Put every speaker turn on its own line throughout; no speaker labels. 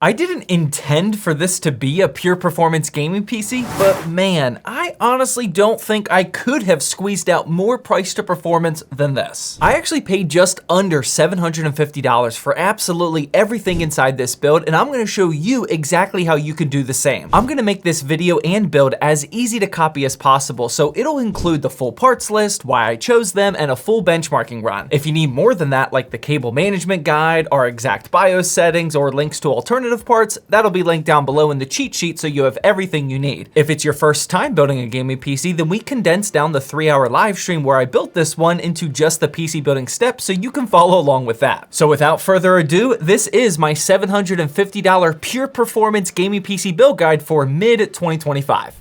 I didn't intend for this to be a pure performance gaming PC, but man, I honestly don't think I could have squeezed out more price to performance than this. I actually paid just under $750 for absolutely everything inside this build, and I'm gonna show you exactly how you can do the same. I'm gonna make this video and build as easy to copy as possible, so it'll include the full parts list, why I chose them, and a full benchmarking run. If you need more than that, like the cable management guide, our exact BIOS settings, or links to alternative parts, that'll be linked down below in the cheat sheet so you have everything you need. If it's your first time building a gaming PC, then we condensed down the 3-hour live stream where I built this one into just the PC building steps so you can follow along with that. So without further ado, this is my $750 pure performance gaming PC build guide for mid-2025.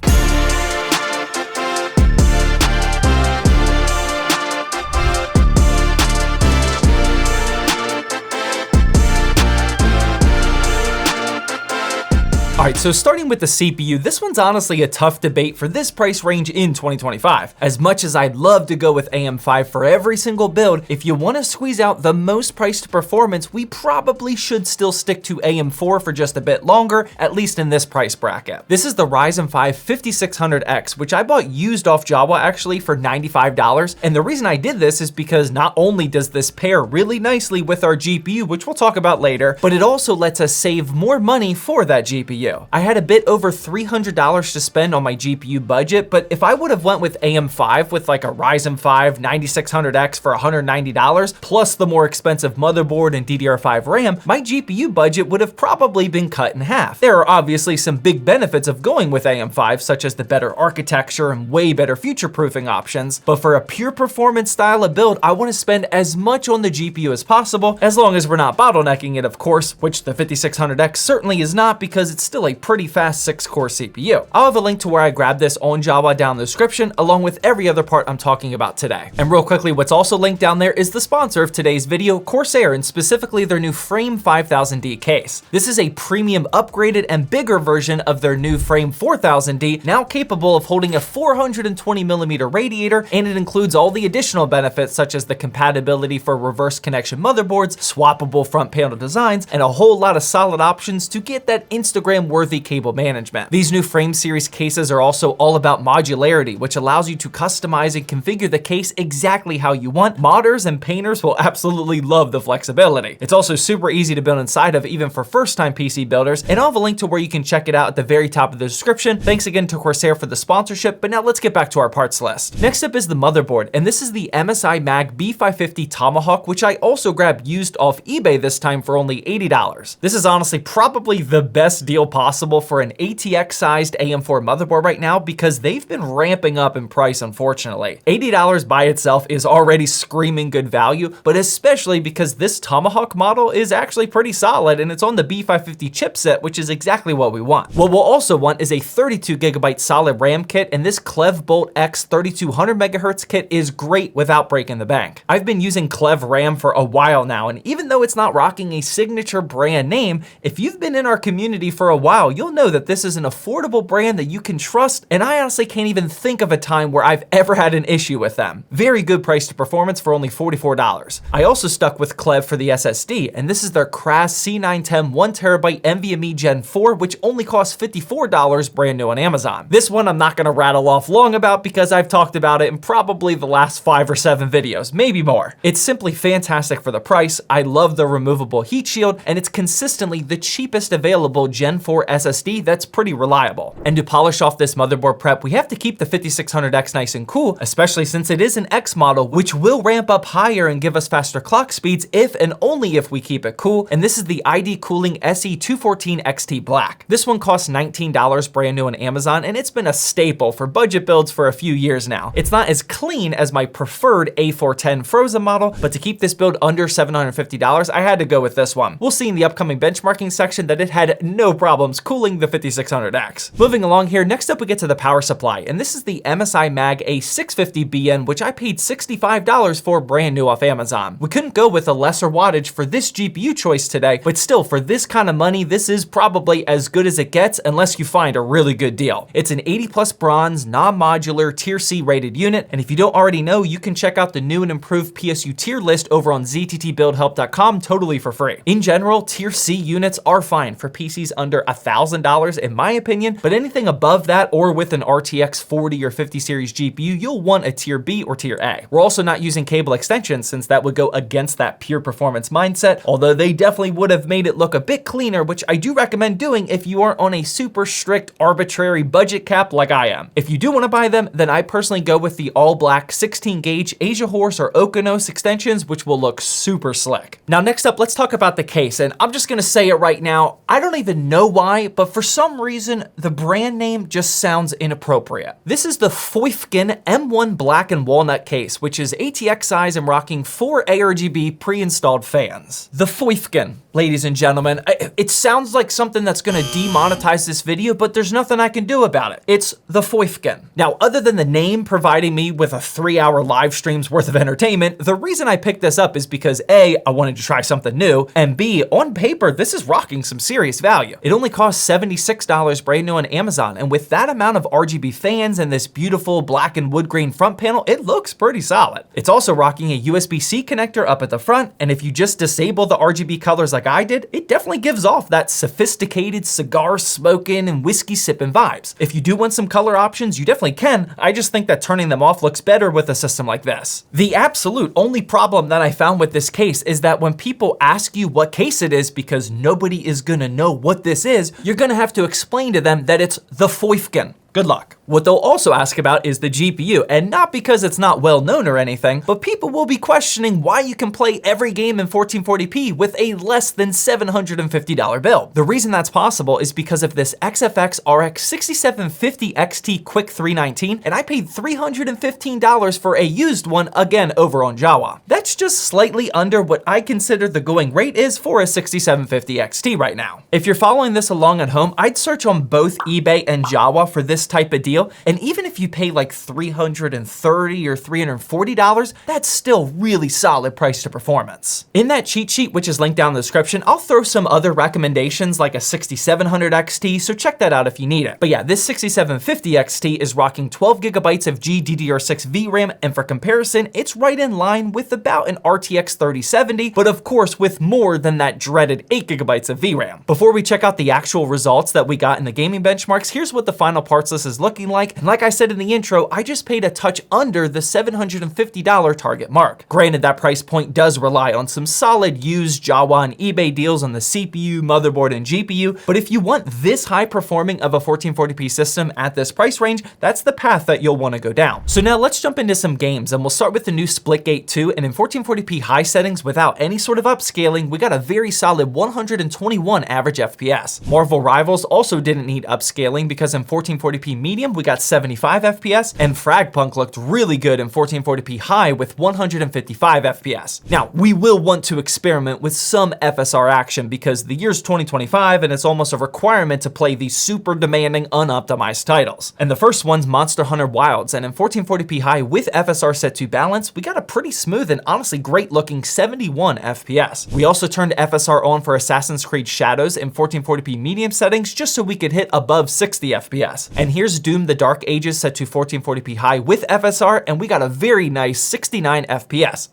Alright, so starting with the CPU, this one's honestly a tough debate for this price range in 2025. As much as I'd love to go with AM5 for every single build, if you want to squeeze out the most price to performance, we probably should still stick to AM4 for just a bit longer, at least in this price bracket. This is the Ryzen 5 5600X, which I bought used off Jabra actually for $95, and the reason I did this is because not only does this pair really nicely with our GPU, which we'll talk about later, but it also lets us save more money for that GPU. I had a bit over $300 to spend on my GPU budget, but if I would have went with AM5 with like a Ryzen 5 9600X for $190, plus the more expensive motherboard and DDR5 RAM, my GPU budget would have probably been cut in half. There are obviously some big benefits of going with AM5, such as the better architecture and way better future-proofing options, but for a pure performance style of build, I want to spend as much on the GPU as possible, as long as we're not bottlenecking it, of course, which the 5600X certainly is not because it's still a pretty fast 6-core CPU. I'll have a link to where I grabbed this on Jabra down in the description, along with every other part I'm talking about today. And real quickly, what's also linked down there is the sponsor of today's video, Corsair, and specifically their new Frame 5000D case. This is a premium upgraded and bigger version of their new Frame 4000D, now capable of holding a 420mm radiator, and it includes all the additional benefits such as the compatibility for reverse connection motherboards, swappable front panel designs, and a whole lot of solid options to get that Instagram-worthy cable management. These new Frame series cases are also all about modularity, which allows you to customize and configure the case exactly how you want. Modders and painters will absolutely love the flexibility. It's also super easy to build inside of, even for first-time PC builders, and I'll have a link to where you can check it out at the very top of the description. Thanks again to Corsair for the sponsorship, but now let's get back to our parts list. Next up is the motherboard, and this is the MSI Mag B550 Tomahawk, which I also grabbed used off eBay this time for only $80. This is honestly probably the best deal possible for an ATX-sized AM4 motherboard right now because they've been ramping up in price, unfortunately. $80 by itself is already screaming good value, but especially because this Tomahawk model is actually pretty solid and it's on the B550 chipset, which is exactly what we want. What we'll also want is a 32GB solid RAM kit, and this Clev Bolt X 3200MHz kit is great without breaking the bank. I've been using Clev RAM for a while now, and even though it's not rocking a signature brand name, if you've been in our community for a while, you'll know that this is an affordable brand that you can trust, and I honestly can't even think of a time where I've ever had an issue with them. Very good price to performance for only $44. I also stuck with Clev for the SSD, and this is their Kras C910 1TB NVMe Gen 4, which only costs $54 brand new on Amazon. This one I'm not gonna rattle off long about because I've talked about it in probably the last 5 or 7 videos, maybe more. It's simply fantastic for the price. I love the removable heat shield, and it's consistently the cheapest available Gen 4 SSD that's pretty reliable. And to polish off this motherboard prep, we have to keep the 5600X nice and cool, especially since it is an X model, which will ramp up higher and give us faster clock speeds if and only if we keep it cool. And this is the ID Cooling SE214 XT Black. This one costs $19 brand new on Amazon, and it's been a staple for budget builds for a few years now. It's not as clean as my preferred A410 Frozen model, but to keep this build under $750, I had to go with this one. We'll see in the upcoming benchmarking section that it had no problem problems cooling the 5600X. Moving along here, next up we get to the power supply, and this is the MSI Mag A650BN, which I paid $65 for brand new off Amazon. We couldn't go with a lesser wattage for this GPU choice today, but still, for this kind of money, this is probably as good as it gets unless you find a really good deal. It's an 80 plus bronze, non-modular, tier C rated unit, and if you don't already know, you can check out the new and improved PSU tier list over on zttbuildhelp.com totally for free. In general, tier C units are fine for PCs under $1,000 in my opinion, but anything above that or with an RTX 40 or 50 series GPU, you'll want a tier B or tier A. We're also not using cable extensions since that would go against that pure performance mindset, although they definitely would have made it look a bit cleaner, which I do recommend doing if you aren't on a super strict arbitrary budget cap like I am. If you do want to buy them, then I personally go with the all black 16 gauge Asia Horse or Okonos extensions, which will look super slick. Now next up, let's talk about the case, and I'm just gonna say it right now, I don't even know why, but for some reason, the brand name just sounds inappropriate. This is the Feufgen M1 Black and Walnut case, which is ATX size and rocking 4 ARGB pre-installed fans. The Feufgen, ladies and gentlemen, it sounds like something that's gonna demonetize this video, but there's nothing I can do about it. It's the Feufgen. Now, other than the name providing me with a 3-hour live stream's worth of entertainment, the reason I picked this up is because A, I wanted to try something new, and B, on paper, this is rocking some serious value. It only costs $76 brand new on Amazon, and with that amount of RGB fans and this beautiful black and wood grain front panel, it looks pretty solid. It's also rocking a USB-C connector up at the front, and if you just disable the RGB colors like I did, it definitely gives off that sophisticated cigar smoking and whiskey sipping vibes. If you do want some color options, you definitely can. I just think that turning them off looks better with a system like this. The absolute only problem that I found with this case is that when people ask you what case it is, because nobody is gonna know what this is, you're gonna have to explain to them that it's the Feufgen. Good luck. What they'll also ask about is the GPU, and not because it's not well known or anything, but people will be questioning why you can play every game in 1440p with a less than $750 build. The reason that's possible is because of this XFX RX 6750 XT Quick 319, and I paid $315 for a used one, again over on Jawa. That's just slightly under what I consider the going rate is for a 6750 XT right now. If you're following this along at home, I'd search on both eBay and Jawa for this type of deal, and even if you pay like $330 or $340, that's still really solid price to performance. In that cheat sheet, which is linked down in the description, I'll throw some other recommendations like a 6700 XT, so check that out if you need it. But yeah, this 6750 XT is rocking 12 gigabytes of GDDR6 VRAM, and for comparison, it's right in line with about an RTX 3070, but of course with more than that dreaded 8 gigabytes of VRAM. Before we check out the actual results that we got in the gaming benchmarks, here's what the final parts list is looking like, and like I said in the intro, I just paid a touch under the $750 target mark. Granted, that price point does rely on some solid used Jawa and eBay deals on the CPU, motherboard, and GPU, but if you want this high performing of a 1440p system at this price range, that's the path that you'll want to go down. So now let's jump into some games, and we'll start with the new Splitgate 2, and in 1440p high settings without any sort of upscaling, we got a very solid 121 average FPS. Marvel Rivals also didn't need upscaling because in 1440p medium, we got 75 FPS, and Fragpunk looked really good in 1440p high with 155 FPS. Now, we will want to experiment with some FSR action because the year's 2025 and it's almost a requirement to play these super demanding unoptimized titles. And the first one's Monster Hunter Wilds, and in 1440p high with FSR set to balance, we got a pretty smooth and honestly great looking 71 FPS. We also turned FSR on for Assassin's Creed Shadows in 1440p medium settings just so we could hit above 60 FPS. And here's Doom the Dark Ages set to 1440p high with FSR, and we got a very nice 69 FPS.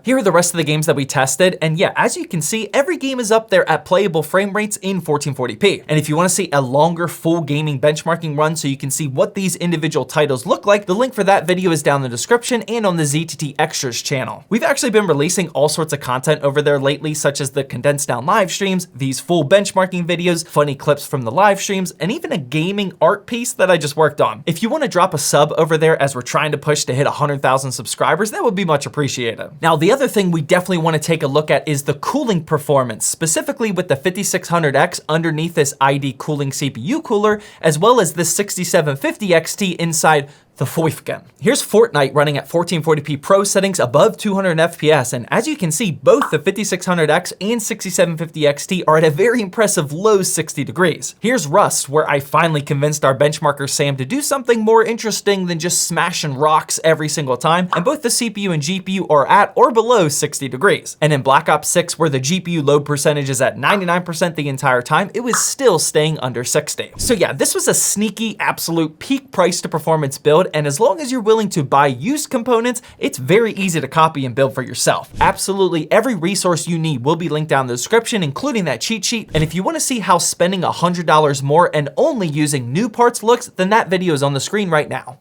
Here are the rest of the games that we tested, and yeah, as you can see, every game is up there at playable frame rates in 1440p. And if you want to see a longer full gaming benchmarking run so you can see what these individual titles look like, the link for that video is down in the description and on the ZTT Extras channel. We've actually been releasing all sorts of content over there lately, such as the condensed down live streams, these full benchmarking videos, funny clips from the live streams, and even a gaming art piece that I just worked on. If you want to drop a sub over there as we're trying to push to hit 100,000 subscribers, that would be much appreciated. Now, the other thing we definitely want to take a look at is the cooling performance, specifically with the 5600X underneath this ID cooling CPU cooler, as well as the 6750 XT inside the Wolfgang. Here's Fortnite running at 1440p Pro settings above 200 FPS, and as you can see, both the 5600X and 6750 XT are at a very impressive low 60 degrees. Here's Rust, where I finally convinced our benchmarker Sam to do something more interesting than just smashing rocks every single time, and both the CPU and GPU are at or below 60 degrees. And in Black Ops 6, where the GPU load percentage is at 99% the entire time, it was still staying under 60. So yeah, this was a sneaky, absolute peak price to performance build, and as long as you're willing to buy used components, it's very easy to copy and build for yourself. Absolutely every resource you need will be linked down in the description, including that cheat sheet. And if you want to see how spending $100 more and only using new parts looks, then that video is on the screen right now.